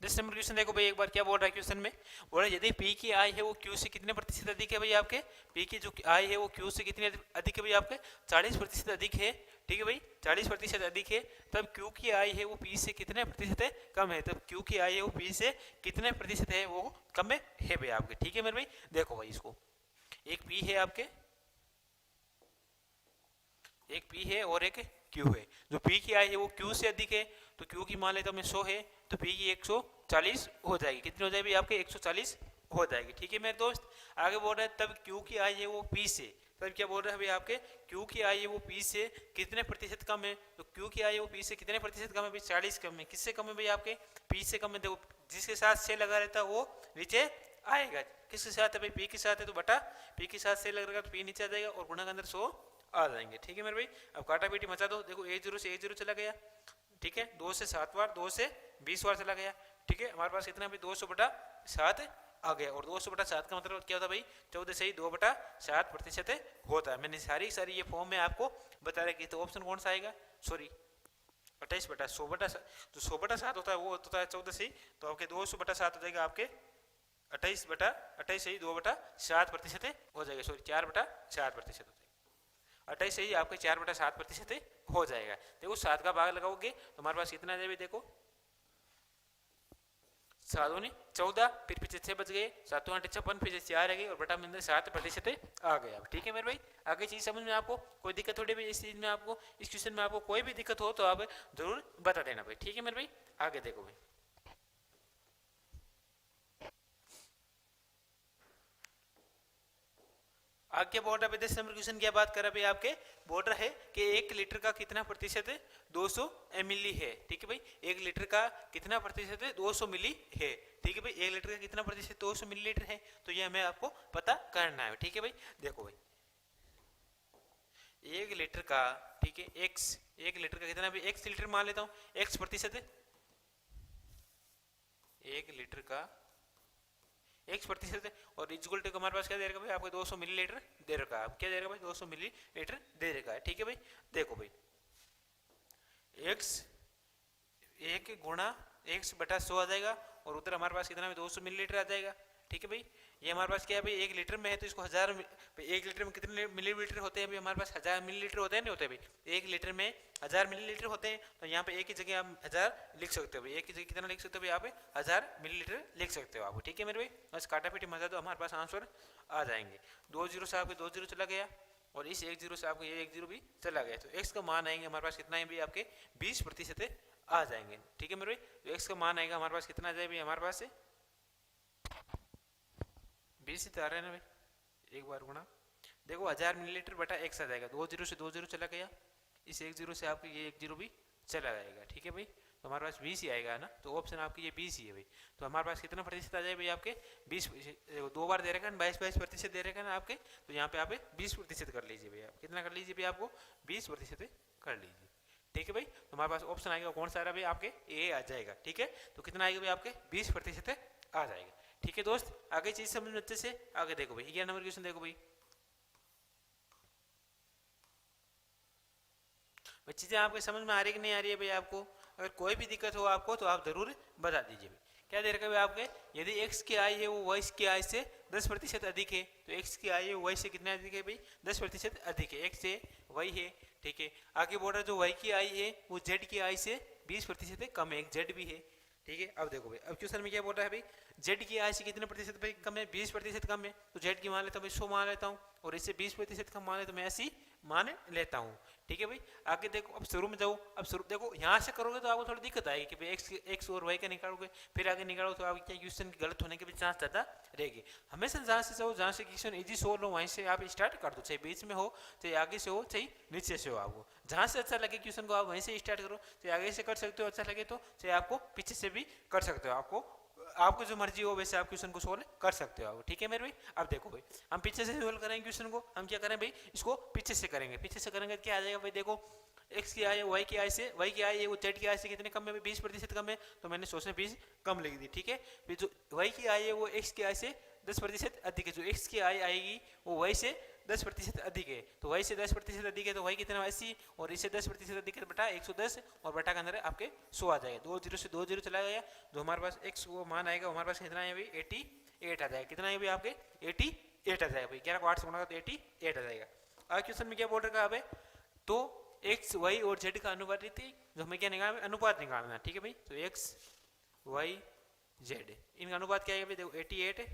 दस नंबर क्वेश्चन देखो भाई, एक बार क्या बोल रहा है क्वेश्चन में, बोल रहा है यदि पी की आय है वो क्यू से कितने प्रतिशत अधिक है भाई आपके, पी की जो आय है वो क्यू से कितने अधिक है भाई आपके 40% अधिक है। ठीक है भाई, 40% अधिक है, तब क्यू की आय है वो पी से कितने प्रतिशत है कम है, तब क्यू की आय है वो पी से कितने प्रतिशत है वो कम है भाई आपके। ठीक है मेरे भाई, देखो भाई इसको, एक पी है आपके, एक पी है और एक क्यू है। जो पी की आय है वो क्यू से अधिक है, तो क्यू की मान लेता हूँ मैं 100 है, तो पी की 140 हो जाएगी। कितनी हो जाएगी आपके 140 हो जाएगी। ठीक है मेरे दोस्त, आगे बोल रहे हैं तब क्यू की आय है वो पी से, तब क्या बोल रहे हैं भाई आपके क्यू की आय है वो पी से कितने प्रतिशत कम है, तो क्यू की आय है वो पी से कितने प्रतिशत कम है भाई 40 कम है। किससे कम है भाई आपके पी से कम है। देखो जिसके साथ से लगा रहता है वो नीचे आएगा, किसके साथ है भाई पी के साथ है तो बटा पी के साथ से लग रहेगा तो पी नीचे आ जाएगा और गुणा के अंदर 100 आ जाएंगे। ठीक है मेरे भाई, अब काटा पीटी मचा दो, देखो 10 से 10 चला गया। ठीक है, 2 से 7 बार, 2 से 20 बार चला गया। ठीक है, हमारे पास कितना भाई 200/7 आ गया, और 200/7 का मतलब क्या होता है भाई 14 से ही 2/7% होता है। मैंने सारी ये फॉर्म में आपको बता रखी, तो ऑप्शन कौन सा आएगा, सॉरी 28/100 जो 100/7 होता है वो होता है 14 से ही, तो आपके 200/7 हो जाएगा आपके 28 से ही 2/7% हो जाएगा, सॉरी 4/7% हो जाएगा। 28 से ही आपके 4/7% हो जाएगा। देखो 7 का भाग लगाओगे तो हमारे पास कितना आ जाएगा देखो, 7 दूनी 14, फिर पीछे 6 बच गए, 7 8 56, फिर 4 आ गई और बटा में अंदर 7% आ गया। ठीक है मेरे भाई, आगे चीज समझ में आपको कोई दिक्कत थोड़ी भी इस चीज में, आपको इस क्वेश्चन में आपको कोई भी दिक्कत हो तो आप जरूर बता देना भाई। ठीक है मेरे भाई, आगे देखो भाई, आगे बॉर्डर पे 10 नंबर क्वेश्चन क्या बात कर रहा है भाई आपके, बॉर्डर है कि 1 लीटर का कितना प्रतिशत है 200 मिली है। ठीक है भाई, 1 लीटर का कितना प्रतिशत है 200 मिली है। ठीक है भाई, 1 लीटर का कितना प्रतिशत 200 मिलीलीटर है, तो ये हमें आपको पता करना है। ठीक है भाई, देखो भाई 1 लीटर का, ठीक है एक्स, 1 लीटर का कितना भाई x लीटर मान लेता हूँ, x प्रतिशत है 1 लीटर का x प्रतिशत है, और इक्वल टू हमारे पास क्या दे रखा भाई आपको 200 मिलीलीटर दे रखा है। क्या दे रखा भाई 200 मिलीलीटर दे रखा है। ठीक है भाई, देखो भाई x 1 गुणा x/100 आ जाएगा, और उधर हमारे पास कितना 200 मिलीलीटर आ जाएगा। ठीक है भाई, ये हमारे पास क्या है भाई 1 लीटर में है तो इसको 1000, 1 लीटर में कितने मिलीलीटर होते हैं भाई हमारे पास 1000 मिलीलीटर होते हैं, नहीं होते भाई 1 लीटर में 1000 मिलीलीटर होते हैं, तो यहाँ पे एक ही जगह आप 1000 लिख सकते हो भाई, एक ही जगह कितना लिख सकते हो भाई यहाँ पे 1000 मिलीलीटर लिख सकते हो आप। ठीक है मेरे भाई, बस काटा पीटी मजा दो, हमारे पास आंसर आ जाएंगे। 2 0 से आपके 2 0 चला गया, और इस 1 0 से आपको ये 1 0 भी चला गया, तो x का मान आएंगे हमारे पास कितना है भाई आपके 20% आ जाएंगे। ठीक है मेरे भाई, तो x का मान आएगा हमारे पास कितना आ जाए भाई हमारे पास से 20 आ रहा है ना भाई, एक बार गुणा, देखो 1000 मिलीलीटर बटा x आ जाएगा, 2 0 से 2 0 चला गया, इस 1 0 से आपके ये 1 0 भी चला जाएगा। ठीक है भाई, तो हमारे पास 20 ही आएगा ना, तो ऑप्शन आपकी ये 20 ही है भाई। तो हमारे पास कितना प्रतिशत आ जाए भाई आपके 20, दो बार दे रखा है 22% दे रखा है ना आपके, तो यहाँ पे आप 20% कर लीजिए भाई, आप कितना कर लीजिए भाई आपको 20% कर लीजिए। ठीक है भाई, तो हमारे पास ऑप्शन आएगा कौन सा आ रहा है भाई आपके ए आ जाएगा। ठीक है, तो कितना आएगा भाई आपके 20% आ जाएगा। ठीक है दोस्त, आगे चीज समझ में अच्छे से, आगे देखो भाई 11 नंबर क्वेश्चन देखो भाई, चीजें आपके समझ में आ रही कि नहीं आ रही है भाई आपको, अगर कोई भी दिक्कत हो आपको तो आप जरूर बता दीजिए भाई। क्या दे रखा है आपके, यदि x की आय है वो y की आय से 10% अधिक है, तो x की आय है y से कितना अधिक है भाई 10% अधिक है, x से y है। ठीक है, आगे बोल रहा है जो y की आय है वो z की आय से 20% कम है, एक z भी है। ठीक है, अब देखो भाई, अब क्वेश्चन में क्या बोल रहा है भाई z की आय से कितने प्रतिशत भाई कम है 20% कम है, तो z की मान लेता हूँ 100 मान लेता हूँ, और इससे 20% कम मान ले तो मैं 80 मान लेता हूँ। ठीक है भाई। आगे देखो, अब शुरू में जाओ, अब शुरू देखो यहाँ से करोगे तो आपको थोड़ी दिक्कत आएगी कि भाई एक्स और वाई का निकालोगे, फिर आगे निकालो तो आपकी क्या क्वेश्चन गलत होने के भी चांस ज़्यादा रहेगी। हमेशा जहाँ से जाओ, जहाँ से क्वेश्चन इजी सोल्व हो वहीं से आप स्टार्ट कर दो, चाहे बीच में हो, चाहे आगे से हो, चाहे नीचे से हो। आपको जहाँ से अच्छा लगे क्वेश्चन को आप वहीं से स्टार्ट करो, चाहे आगे से कर सकते हो अच्छा लगे तो, चाहे आपको पीछे से भी कर सकते हो, आपको जो मर्जी हो वैसे आप क्वेश्चन को सोल्व कर सकते हो। ठीक है मेरे भाई। अब देखो भाई, हम पीछे से सोल्व करेंगे क्वेश्चन को, हम क्या करें भाई, इसको पीछे से करेंगे। पीछे से करेंगे क्या आ जाएगा भाई, देखो एक्स की आय वाई की आय से, वाई की आय वो जेड की आय से कितने कम है, 20% कम है, तो मैंने 100 से 20 कम लिख दी। ठीक है, फिर जो वाई की आय है वो एक्स की आय से 10% अधिक है, जो एक्स की आय आएगी वो वाई से 10% अधिक है, तो वाई से 10% अधिक है, तो वाई कितना 80 और इससे 10% अधिक है बटा 110 और बटा के अंदर आपके 100 आ जाएगा। 2 जीरो से 2 जीरो चला गया, जो हमारे पास एक्स वो मान आएगा हमारे पास कितना है भाई 88 आ जाएगा। कितना है भाई आपके 88 आ जाएगा भाई, 11 को 8 से गुणा तो 88 आ जाएगा। अब क्वेश्चन में क्या बोल रखा है, तो एक्स वाई और जेड का अनुपात थी, जो हमें क्या निकालना, अनुपात निकालना है। ठीक है भाई, तो एक्स वाई जेड इनका अनुपात क्या है भाई, देखो 88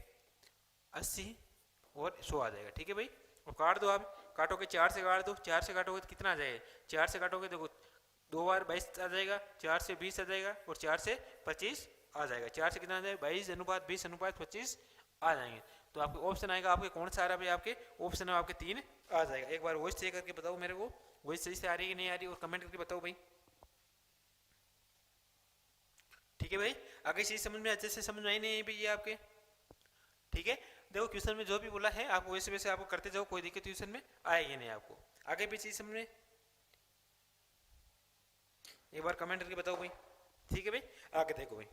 80 और 100 आ जाएगा। ठीक है भाई, और काट दो, आप काटोगे 4 से काट दो, 4 से काटोगे तो कितना आ जाएगा, 4 से काटोगे देखो 2 बार 22 आ जाएगा, 4 से 20 आ जाएगा और 4 से 25 आ जाएगा। 4 से कितना आ जाएगा 22 अनुपात 20 अनुपात 25 आ जाएंगे। तो आपके ऑप्शन आएगा, आपके कौन सा आ रहा है भाई, आपके ऑप्शन है आपके 3 आ जाएगा। एक बार वॉइस चेक करके बताओ मेरे को, वॉइस सही से आ रही है कि नहीं आ रही, और कमेंट करके बताओ भाई। ठीक है भाई, आगे चीज समझ में अच्छे से समझ में आई नहीं है भाई ये आपके। ठीक है, देखो क्वेश्चन में जो भी बोला है आपको वैसे वैसे आपको करते जाओ, कोई दिक्कत क्वेश्चन में आएगी नहीं आपको। आगे भी चीज समझ में एक बार कमेंट करके बताओ भाई। ठीक है भाई, आगे देखो भाई,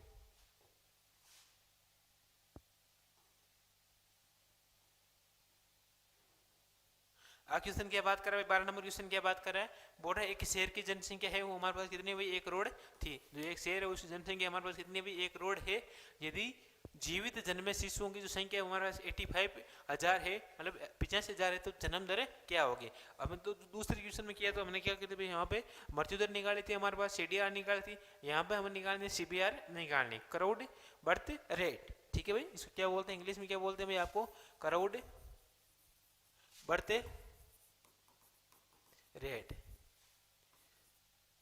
क्वेश्चन क्या बात कर रहा है, 12 नंबर क्वेश्चन क्या बात कर रहा है, बोल रहा है एक शहर की जनसंख्या है वो हमारे पास कितनी हुई, 1 करोड़ थी। जो एक शहर है उस जनसंख्या हमारे पास कितनी हुई, 1 करोड़ है। यदि जीवित जन्मे शिशुओं की जो संख्या हमारे पास 85,000 है, मतलब 85,000 है, तो जन्म दर क्या होगी। अब तो दूसरे क्वेश्चन में किया तो हमने क्या किया भाई, यहाँ पे मृत्यु दर निकाली थी हमारे पास, CDR निकाली थी, यहाँ पे हमें निकालनी CBR निकालनी, क्राउड बर्थ रेट। ठीक है भाई, इसको क्या बोलते हैं इंग्लिश में, क्या बोलते हैं भाई आपको, क्राउड बर्थ रेट,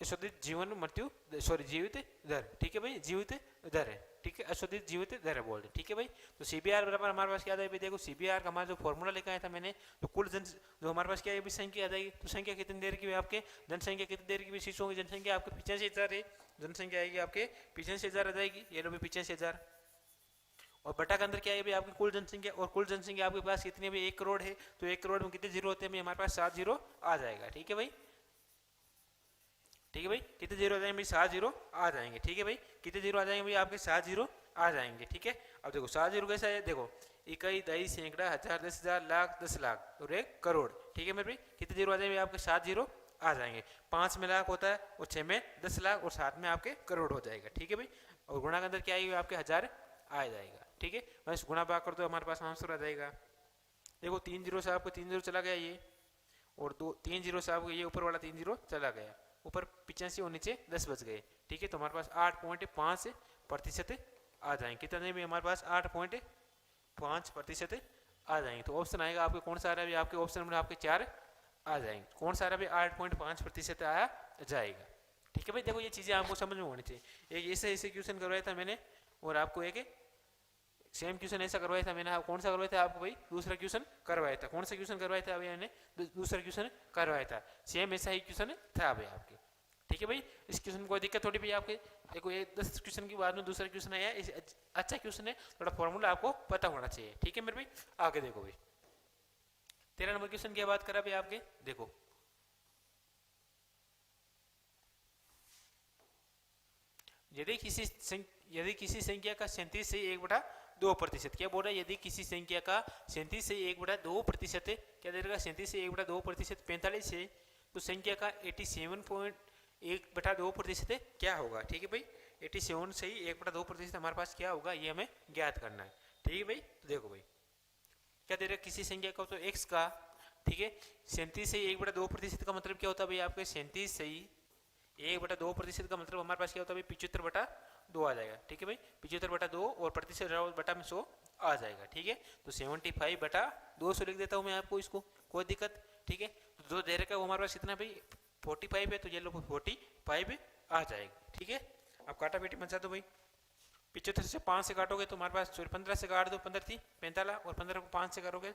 अशोधित जीवन मृत्यु सॉरी जीवित दर। ठीक है भाई, जीवित दर है। ठीक है, अशोधित जीवित दर है बोल रहे। ठीक है भाई, तो CBR बराबर हमारे पास क्या आ जाएगा, देखो CBR का हमारा जो फॉर्मूला लेकर आया था मैंने, तो कुल जो हमारे पास क्या है संख्या आ जाएगी, तो संख्या कितनी देर की है आपके, जनसंख्या कितनी देर की, शिशुओं की जनसंख्या आपके 85,000 है, जनसंख्या आएगी आपके 85,000 आ जाएगी, ये लो 85,000, और बटा के अंदर क्या है भाई आपकी कुल जनसंख्या, और कुल जनसंख्या आपके पास कितनी है, 1 करोड़ है, तो 1 करोड़ में कितने जीरो होते हैं भाई, हमारे पास 7 जीरो आ जाएगा। ठीक है भाई, ठीक है भाई, कितने जीरो आ जाएंगे भाई, 7 जीरो आ जाएंगे। ठीक है भाई, कितने जीरो आ जाएंगे भाई आपके, 7 जीरो आ जाएंगे। ठीक है, अब देखो 7 जीरो कैसा है, देखो इकाई दही सैकड़ा हजार 10,000 लाख 10 लाख और 1 करोड़। ठीक है मेरे भाई, कितने जीरो आ जाएंगे आपके, 7 जीरो आ जाएंगे। 5 में लाख होता है और 6 में 10 लाख और 7 में आपके करोड़ हो जाएगा। ठीक है भाई, और गुणा के अंदर क्या आएगी आपके 1000 आ जाएगा। ठीक है, बस गुणा भाग कर दो, हमारे पास आंसर आ जाएगा। देखो 3 जीरो से आपको 3 जीरो चला गया ये, और 3 जीरो से आपको ये ऊपर वाला 3 जीरो चला गया, ऊपर 85 और नीचे 10 बच गए। ठीक है, तो हमारे पास 8.5% आ जाएंगे। कितने में हमारे पास 8.5% आ जाएंगे। तो ऑप्शन आएगा आपके कौन सा आ रहा है, आपके ऑप्शन में आपके 4 आ जाएंगे। कौन सा आ रहा है, 8.5% आया जाएगा। ठीक है भाई, देखो ये चीज़ें आपको समझ में होनी चाहिए। एक ऐसे क्वेश्चन करवाया था मैंने, और आपको एक सेम क्वेश्चन ऐसा करवाया था मैंने, कौन सा करवाया था आपको भाई, दूसरा क्वेश्चन करवाया था। कौन सा क्वेश्चन करवाया था अभी मैंने, दूसरा क्वेश्चन करवाया था, सेम ऐसा ही क्वेश्चन था भाई आपके। ठीक है भाई, इस क्वेश्चन में कोई दिक्कत थोड़ी भाई आपके, देखो ये 10 क्वेश्चन के बाद में दूसरा क्वेश्चन आया, अच्छा क्वेश्चन है, थोड़ा फॉर्मूला आपको पता होना चाहिए। ठीक है मेरे भाई, आगे देखो भाई 13 नंबर क्वेश्चन की बात करा भाई आपके, देखो यदि किसी संख्या का 37 से 1/2%, क्या बोल रहा है, यदि किसी संख्या का 37 से 1/2% क्या दे देगा, 37 से 1/2% 45 है, तो संख्या का 87.1/2% क्या होगा। ठीक है भाई, 87 से ही 1/2% हमारे पास क्या होगा, ये हमें ज्ञात करना है। ठीक है भाई, तो देखो भाई क्या दे रहा है, किसी संख्या का तो x का, ठीक है, 37 से 1/2% का मतलब क्या होता है भाई आपके, 37 से ही 1/2% का मतलब हमारे पास क्या होता है भाई, 75/2 आ जाएगा। ठीक है भाई, 75/2 और प्रतिशत बटा में 100 आ जाएगा। ठीक है, तो 75/200 लिख देता हूँ मैं आपको, इसको कोई दिक्कत। ठीक है, तो जो दे रखा है वो हमारे पास कितना भाई 45 है तो ये लो 45 आ जाएगी। ठीक है, अब काटा बेटी मचा दो भाई। 75 से 5 से काटोगे तो हमारे पास 15 से काट दो, 15 थी 45 और 15 को 5 से करोगे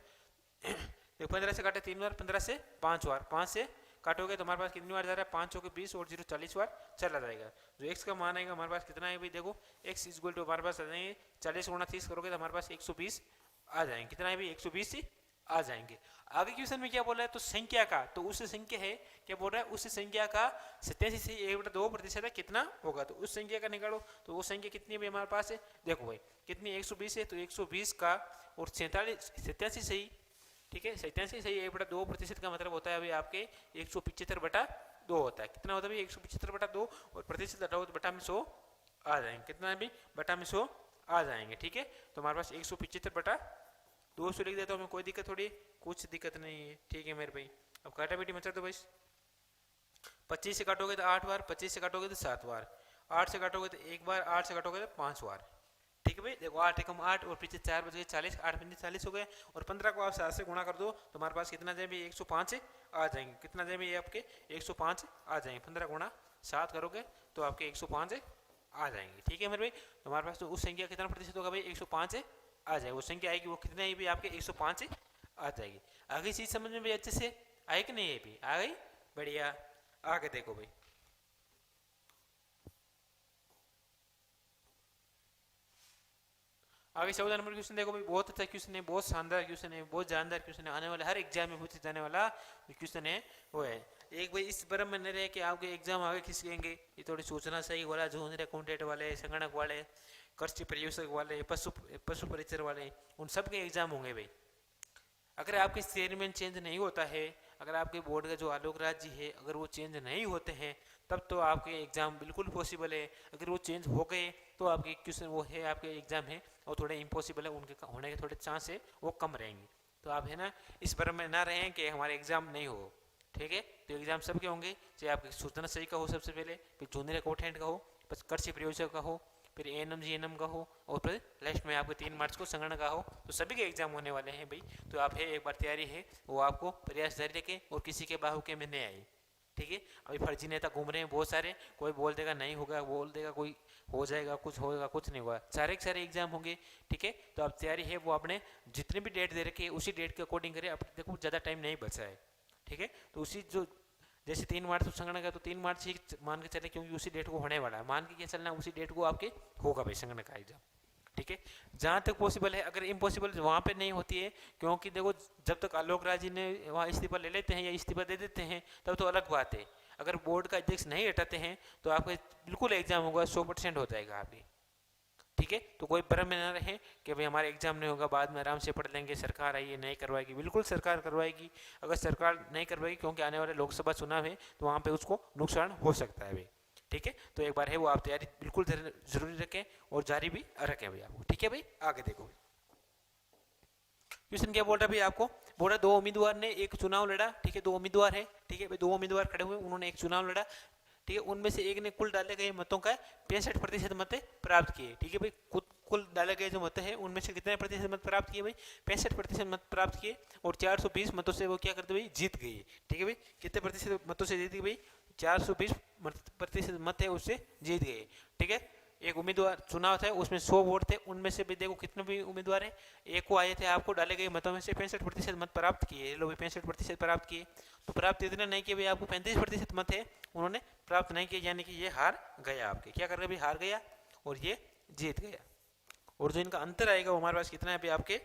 देखो 15 से काटे 3 बार, 15 से 5 बार, 5 से काटोगे तो हमारे पास कितनी बार जा रहा है, 5 के 20 और 0 40 बार चला जाएगा। जो x का मान आएगा हमारे पास कितना है भाई, देखो x इक्वल टू हमारे पास आ जाएंगे 40 गुणा 30 करोगे तो हमारे पास 120 आ जाएंगे। कितना है भाई, 120 ही आ जाएंगे। आगे क्वेश्चन में क्या बोल रहा है, तो संख्या का, तो उस संख्या है क्या बोल रहा है, उस संख्या का 87 से 1/2% कितना होगा, तो उस संख्या का निकालो। तो वो संख्या कितनी है हमारे पास है, देखो भाई कितनी 120 है, तो 120 का और 87 सही, ठीक है 87 सही 1/2% का मतलब होता है अभी आपके 175/2 होता है। कितना होता है भाई 175/2 और प्रतिशत हटाओ तो बटा में 100 आ जाएंगे। कितना है भाई, बटा में 100 आ जाएंगे। ठीक है, तो हमारे पास 175/200 लिख देता हूँ मैं, कोई दिक्कत थोड़ी, कुछ दिक्कत नहीं है। ठीक है मेरे भाई, अब काटा बेटी मचा दो भाई। 25 से काटोगे तो 8 बार, 25 से काटोगे तो 7 बार, 8 से काटोगे तो 1 बार, 8 से काटोगे तो 5 बार। ठीक है भाई, देखो 8 एकम 8 और पीछे 4 बज गए 40, 8 पंजे 40 हो गए और 15 को आप 7 से गुणा कर दो तो हमारे पास कितना जाए भाई 105 आ जाएंगे। कितना जाए भाई आपके 105 आ जाएंगे, 15 गुणा 7 करोगे तो आपके 105 आ जाएंगे। ठीक है मेरे भाई, तो हमारे पास तो उस संख्या कितना प्रतिशत होगा भाई 105 आ जाएगी। वो संख्या आएगी वो कितनी आई भाई आपके 105 आ जाएगी। आगे चीज समझ में भाई अच्छे से आई कि नहीं है भाई, आ गई, बढ़िया। आगे देखो भाई, आगे 14 नंबर क्वेश्चन देखो भाई, बहुत अच्छा क्वेश्चन है, बहुत शानदार क्वेश्चन है, बहुत जानदार क्वेश्चन है, आने वाले हर एग्जाम में पूछे जाने वाला क्वेश्चन है वो है। एक भाई इस भ्रम में न रहे कि आपके एग्जाम आगे खिसकेंगे, ये थोड़ी सोचना सही वाला, जो अकाउंटेंट वाले, संगणक वाले, कृषि प्रयोजक वाले, पशु परिचर वाले, उन सब के एग्जाम होंगे भाई। अगर आपके चेयरमैन चेंज नहीं होता है, अगर आपके बोर्ड का जो आलोक राज जी है अगर वो चेंज नहीं होते हैं तब तो आपके एग्जाम बिल्कुल पॉसिबल है। अगर वो चेंज हो गए तो आपके क्वेश्चन वो है आपके एग्जाम है और थोड़े इम्पॉसिबल है, उनके होने के थोड़े चांस है वो कम रहेंगे। तो आप है ना इस भ्रम में ना रहें कि हमारे एग्जाम नहीं हो। ठीक है, तो एग्जाम सबके होंगे, चाहे आपके सूचना सही का हो सबसे पहले, फिर जूनियर अकाउंटेंट का हो, बस कृषि प्रयोजक का हो, फिर एएनएम जीएनएम का हो और फिर लास्ट में आपको 3 मार्च को संगणक का हो। तो सभी के एग्जाम होने वाले हैं भाई। तो आप है एक बार तैयारी है वो आपको प्रयास जारी रखें और किसी के बाहु के में नहीं आए। ठीक है, अभी फर्जी नेता घूम रहे हैं बहुत सारे, कोई बोल देगा नहीं होगा, बोल देगा कोई हो जाएगा, कुछ होगा, कुछ नहीं होगा, सारे के सारे एग्जाम होंगे। ठीक है, तो आप तैयारी है वो आपने जितने भी डेट दे रखे उसी डेट के अकॉर्डिंग करें। अब देखो ज़्यादा टाइम नहीं बचा है। ठीक है, तो उसी जो जैसे 3 मार्च तो संगणक है तो 3 मार्च ही मान के चले, क्योंकि उसी डेट को होने वाला है, मान के क्या चलना उसी डेट को आपके होगा भाई संगणक का एग्जाम। ठीक है, जहाँ तक पॉसिबल है, अगर इम्पॉसिबल वहाँ पे नहीं होती है, क्योंकि देखो जब तक आलोक राज जी ने वहाँ इस्तीफा ले लेते हैं या इस्तीफा दे देते हैं तब तो अलग बात है। अगर बोर्ड का अध्यक्ष नहीं हटाते हैं तो आपका बिल्कुल एग्जाम होगा 100% हो जाएगा आपकी। ठीक है, तो कोई भ्रम में ना रहे कि भाई हमारे एग्जाम नहीं होगा, बाद में आराम से पढ़ लेंगे, सरकार आई है नहीं करवाएगी। बिल्कुल सरकार करवाएगी। अगर सरकार नहीं करवाएगी क्योंकि आने वाले लोकसभा चुनाव है तो वहाँ पे उसको नुकसान हो सकता है भाई। ठीक है, तो एक बार है वो आप तैयारी बिल्कुल जरूरी रखें और जारी भी रखें भाई आपको। ठीक है भाई, आगे देखो क्वेश्चन क्या बोल रहा है भाई आपको, बोल रहा 2 उम्मीदवार ने एक चुनाव लड़ा। ठीक है, 2 उम्मीदवार है। ठीक है भाई, 2 उम्मीदवार खड़े हुए, उन्होंने एक चुनाव लड़ा। ठीक है, उनमें से एक ने कुल डाले गए मतों का 65% मत प्राप्त किए। ठीक है भाई, कुल डाले गए जो मत है उनमें से कितने प्रतिशत मत प्राप्त किए भाई, 65% मत प्राप्त किए और 420 मतों से वो क्या करते भाई, जीत गए। ठीक है भाई, कितने प्रतिशत मतों से जीत गए भाई, 420% मत है उससे जीत गए। ठीक है, एक उम्मीदवार चुनाव था उसमें 100 वोट थे, उनमें से भी देखो कितने भी उम्मीदवार है, एक को आए थे, आपको डाले गए मतों में से 65% मत प्राप्त किए, लोग 65% प्राप्त किए। तो प्राप्त इतना नहीं किया भाई, आपको 35% मत है उन्होंने प्राप्त नहीं किया, यानी कि ये हार गया। आपके क्या कर रहे भाई, हार गया और ये जीत गया। और जो इनका अंतर आएगा वो हमारे पास कितना है भाई, आपके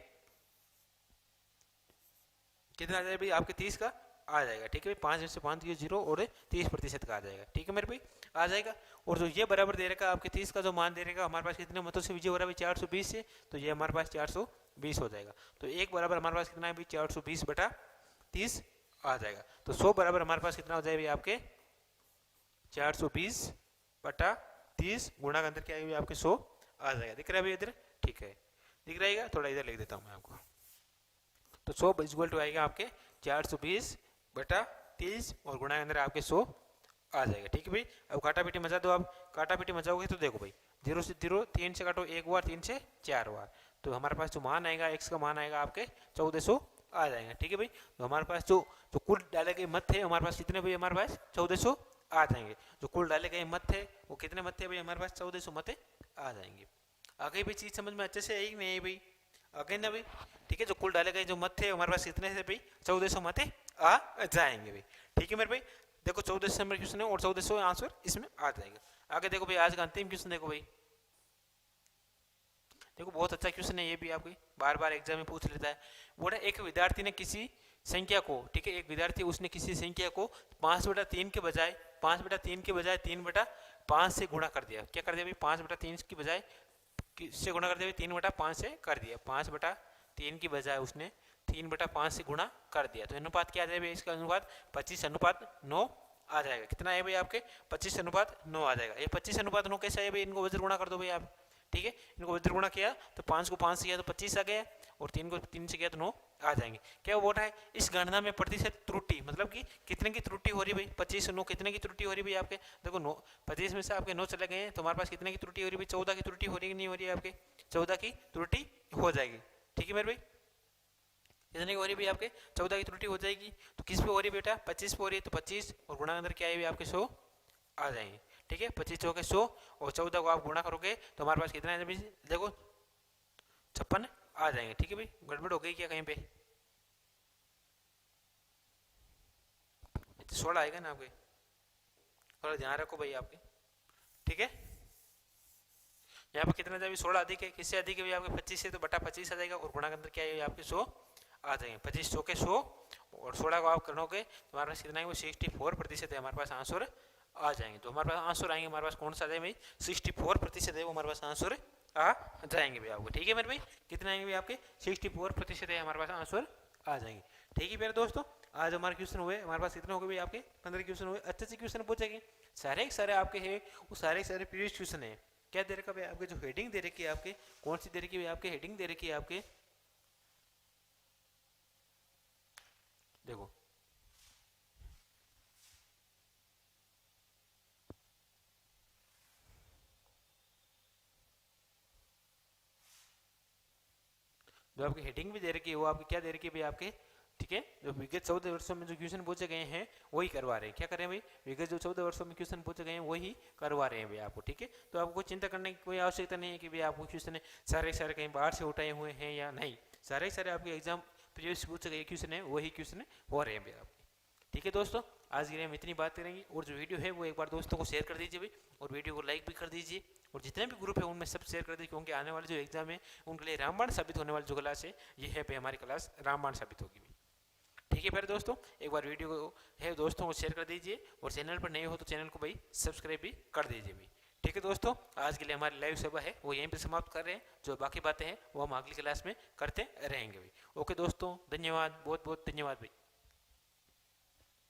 कितना आ जाएगा भाई, आपके 30 का आ जाएगा। ठीक है भाई, 5 में से 5 0 और 30% का आ जाएगा। ठीक है मेरे भाई, आ जाएगा। और जो ये बराबर दे रखा आपके 30 का जो मान दे रखा हमारे पास कितने मतों से विजय हो रहा है 420 से, तो ये हमारे पास 420 हो जाएगा। तो एक बराबर हमारे पास कितना है भाई, 420/30 आ जाएगा। तो 100 बराबर हमारे पास कितना हो जाएगा भाई, आपके 420/30 गुणा का अंतर क्या है आपके 100 आ जाएगा। दिख रहा है भाई इधर, ठीक है दिख रहेगा, थोड़ा इधर लिख देता हूँ मैं आपको। तो 100 इक्वल टू आएगा आपके 420/30 और गुणा के अंदर आपके 100 आ जाएगा। ठीक है भाई, अब काटा पीटी मचा दो। आप काटा पीटी मचाओगे तो देखो भाई 0 से 0, 3 से काटो 1 बार, 3 से 4 बार, तो हमारे पास जो मान आएगा x का मान आएगा आपके 1400 आ जाएंगे। ठीक है भाई, तो हमारे पास जो जो कुल डाले गए मत थे हमारे पास कितने भाई, हमारे पास 1400 आ जाएंगे। जो कुल डाले गए मत थे वो कितने मत थे भाई, हमारे पास 1400 मत आ जाएंगे। आ गई भाई चीज समझ में अच्छे से, आई नहीं आई भाई, आ गई ना भाई। ठीक है, जो कुल डाले गए जो मत थे हमारे पास कितने थे भाई, 1400 मत आ जाएंगे भाई। ठीक है मेरे भाई, देखो 1400 नंबर क्वेश्चन है और 1400 आंसर इसमें आ जाएगा। आगे देखो भाई आज का अंतिम क्वेश्चन देखो भाई, देखो बहुत अच्छा क्वेश्चन है ये भी, आपकी बार बार एग्जाम में पूछ लेता है। बोला एक विद्यार्थी ने किसी संख्या को, ठीक है, एक विद्यार्थी उसने किसी संख्या को 5/3 के बजाय 5/3 के बजाय 3/5 से गुणा कर दिया। क्या कर दिया भाई, 5/3 की बजाय किससे गुणा कर दिया भाई, 3/5 से कर दिया। 5/3 की बजाय उसने 3/5 से गुणा कर दिया। तो अनुपात क्या आ जाएगा, इसका अनुपात 25:9 आ जाएगा। कितना है भाई आपके, 25:9 आ जाएगा। ये 25:9 कैसे है भाई, इनको वज्र गुणा कर दो भाई आप। ठीक है, इनको वज्र गुणा किया तो 5 को 5 से किया तो 25 आ गया, और 3 को 3 से किया तो 9 आ जाएंगे। क्या वो बोल रहा है, इस गणना में प्रतिशत त्रुटि, मतलब कि कितने की त्रुटि हो रही है भाई, 25 से 9 कितने की त्रुटि हो रही है भाई आपके, देखो 9 25 में से आपके 9 चले गए हैं तो हमारे पास कितने की त्रुटि हो रही है भाई, 14 की त्रुटि हो रही है कि नहीं हो रही है आपके, 14 की त्रुटि हो जाएगी। ठीक है मेरे भाई, कितने की हो रही है भाई आपके, 14 की त्रुटि हो जाएगी। तो किस पे हो रही है बेटा, 25 पे हो रही है, तो 25 और गुणा अंदर क्या है आपके 100 आ जाएंगे। ठीक है, 25 चौके 100 और 14 को आप गुणा करोगे तो हमारे पास कितना है भाई, देखो 56 आ जाएंगे। ठीक है भाई, गड़बड़ हो गई क्या कहीं पे, 16 आएगा ना आपके, थोड़ा ध्यान रखो भाई आपके। ठीक है, यहाँ पर कितना जाएगा, 16 अधिक है, किससे अधिक है भाई आपके 25 से, तो बटा 25 आ जाएगा, और गुणा के अंदर क्या है आपके 100 आ जाएंगे। 25 चौके 100 और 16 को आप करोगे तो हमारे पास कितना है, 64% है हमारे पास आंसर आ जाएंगे। तो हमारे पास आंसर आएंगे, हमारे पास कौन सा है भाई, 64% है वो हमारे पास आंसर आ जाएंगे भाई आपको। ठीक है मेरे भाई, कितने आएंगे भाई आपके, 64% है हमारे पास आंसर आ जाएंगे। ठीक है मेरे दोस्तों, आज हमारे क्वेश्चन हुए, हमारे पास कितने हो गए भाई आपके, 15 क्वेश्चन हुए। अच्छे से क्वेश्चन पूछेंगे, सारे आपके हैं वो सारे प्रीवियस क्वेश्चन है। क्या दे रखा भाई आपके, जो हेडिंग दे रखी है आपके, कौन सी दे रखी है आपके, हेडिंग दे रखी है आपके, देखो जो आपकी हेडिंग भी दे रखी है वो आपकी क्या दे रखी है भाई आपके। ठीक है, जो विगत 14 वर्षों में जो क्वेश्चन पूछे गए हैं वही करवा रहे हैं। क्या कर रहे हैं भाई, विगत जो 14 वर्षों में क्वेश्चन पूछे गए हैं वही करवा रहे हैं भाई आपको। ठीक है, तो आपको चिंता करने की कोई आवश्यकता नहीं है कि भाई आपको क्वेश्चन सारे कहीं बाहर से उठाए हुए हैं या नहीं, सारे आपके एग्जाम प्रीवियस पूछे गए क्वेश्चन है वही क्वेश्चन हो रहे हैं भाई आपके। ठीक है दोस्तों, आज के लिए हम इतनी बात करेंगे, और जो वीडियो है वो एक बार दोस्तों को शेयर कर दीजिए भाई, और वीडियो को लाइक भी कर दीजिए, और जितने भी ग्रुप है उनमें सब शेयर कर दीजिए, क्योंकि आने वाले जो एग्जाम है उनके लिए रामबाण साबित होने वाली जो क्लास है ये है भाई हमारी क्लास रामबाण साबित होगी भाई। ठीक है फिर दोस्तों, एक बार वीडियो को है दोस्तों को शेयर कर दीजिए, और चैनल पर नए हो तो चैनल को भाई सब्सक्राइब भी कर दीजिए भाई। ठीक है दोस्तों, आज के लिए हमारी लाइव सभा है वो यहीं पे समाप्त कर रहे हैं, जो बाकी बातें हैं वो हम अगली क्लास में करते रहेंगे भाई। ओके दोस्तों, धन्यवाद, बहुत बहुत धन्यवाद भाई।